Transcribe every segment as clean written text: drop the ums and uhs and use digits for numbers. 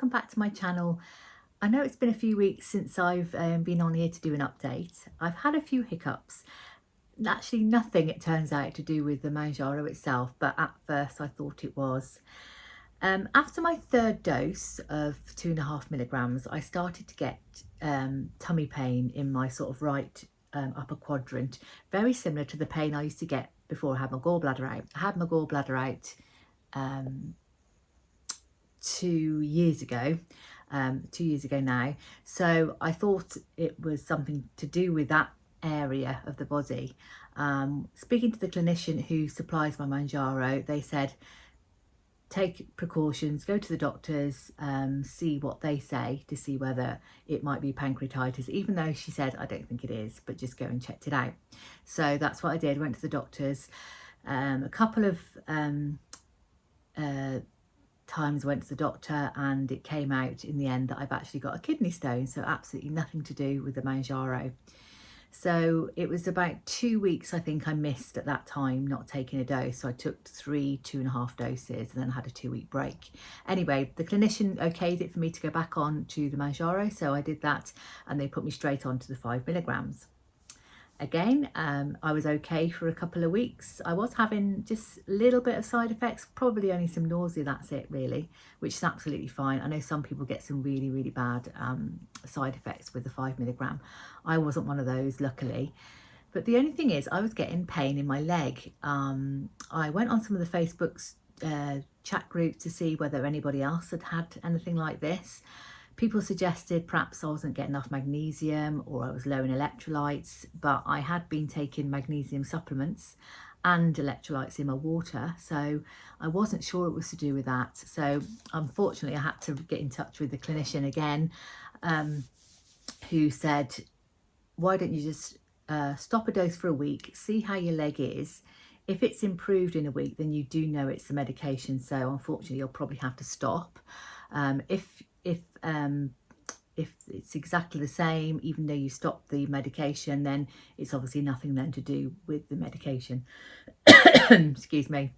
welcome back to my channel. I know it's been a few weeks since I've been on here to do an update. I've had a few hiccups. Actually nothing, it turns out, to do with the Mounjaro itself, but at first I thought it was. After my third dose of 2.5 milligrams, I started to get tummy pain in my sort of right upper quadrant, very similar to the pain I used to get before I had my gallbladder out. I had my gallbladder out 2 years ago, 2 years ago now. So I thought it was something to do with that area of the body. Speaking to the clinician who supplies my Mounjaro, they said, take precautions, go to the doctors, see what they say to see whether it might be pancreatitis, even though she said, I don't think it is, but just go and check it out. So that's what I did, went to the doctors. A couple of times I went to the doctor and it came out in the end that I've actually got a kidney stone, so absolutely nothing to do with the Mounjaro. So it was about 2 weeks I think I missed at that time not taking a dose. So I took 2.5 doses and then had a 2-week break. Anyway, the clinician okayed it for me to go back on to the Mounjaro, so I did that and they put me straight on to the 5 milligrams. Again, I was okay for a couple of weeks. I was having just a little bit of side effects, probably only some nausea, that's it really, which is absolutely fine. I know some people get some really, really bad side effects with the 5 milligram. I wasn't one of those, luckily. But the only thing is I was getting pain in my leg. I went on some of the Facebook's chat groups to see whether anybody else had had anything like this. People suggested perhaps I wasn't getting enough magnesium or I was low in electrolytes, but I had been taking magnesium supplements and electrolytes in my water, so I wasn't sure it was to do with that. So unfortunately I had to get in touch with the clinician again, who said, why don't you just stop a dose for a week, see how your leg is. If it's improved in a week, then you do know it's the medication, so unfortunately you'll probably have to stop. If it's exactly the same, even though you stop the medication, then it's obviously nothing then to do with the medication. Excuse me.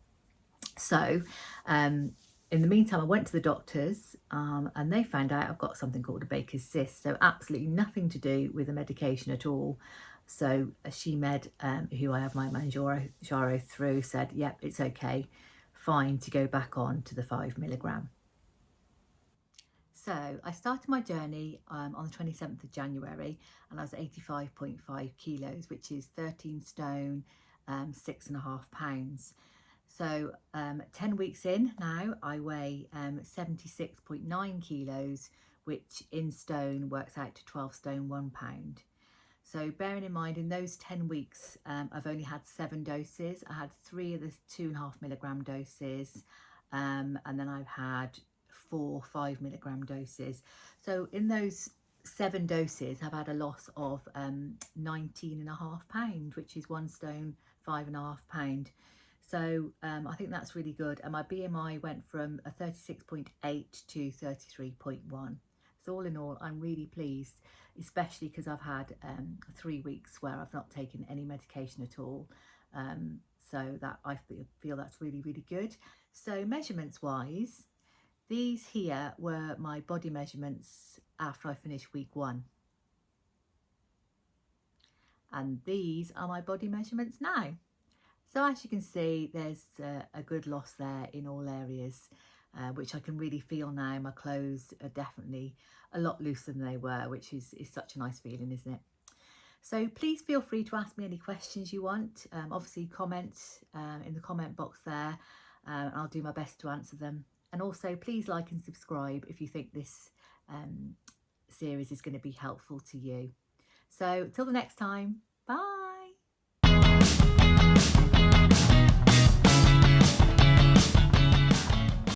So in the meantime, I went to the doctors and they found out I've got something called a Baker's cyst, so absolutely nothing to do with the medication at all. So SheMed, who I have my Mounjaro through, said, yep, it's okay, fine to go back on to the 5 milligram. So I started my journey on the 27th of January and I was 85.5 kilos, which is 13 stone, 6.5 pounds. So 10 weeks in now, I weigh 76.9 kilos, which in stone works out to 12 stone, 1 pound. So bearing in mind, in those 10 weeks, I've only had 7 doses. I had 3 of the 2.5 milligram doses, and then I've had 4 5 milligram doses. So in those 7 doses, I've had a loss of 19.5 pound, which is 1 stone, 5.5 pound. So I think that's really good. And my BMI went from a 36.8 to 33.1. So all in all, I'm really pleased, especially because I've had 3 weeks where I've not taken any medication at all. So that I feel that's really, really good. So measurements wise, these here were my body measurements after I finished week 1. And these are my body measurements now. So as you can see, there's a good loss there in all areas, which I can really feel now. My clothes are definitely a lot looser than they were, which is such a nice feeling, isn't it? So please feel free to ask me any questions you want. Obviously comment in the comment box there. I'll do my best to answer them. And also please like and subscribe if you think this series is going to be helpful to you. So till the next time.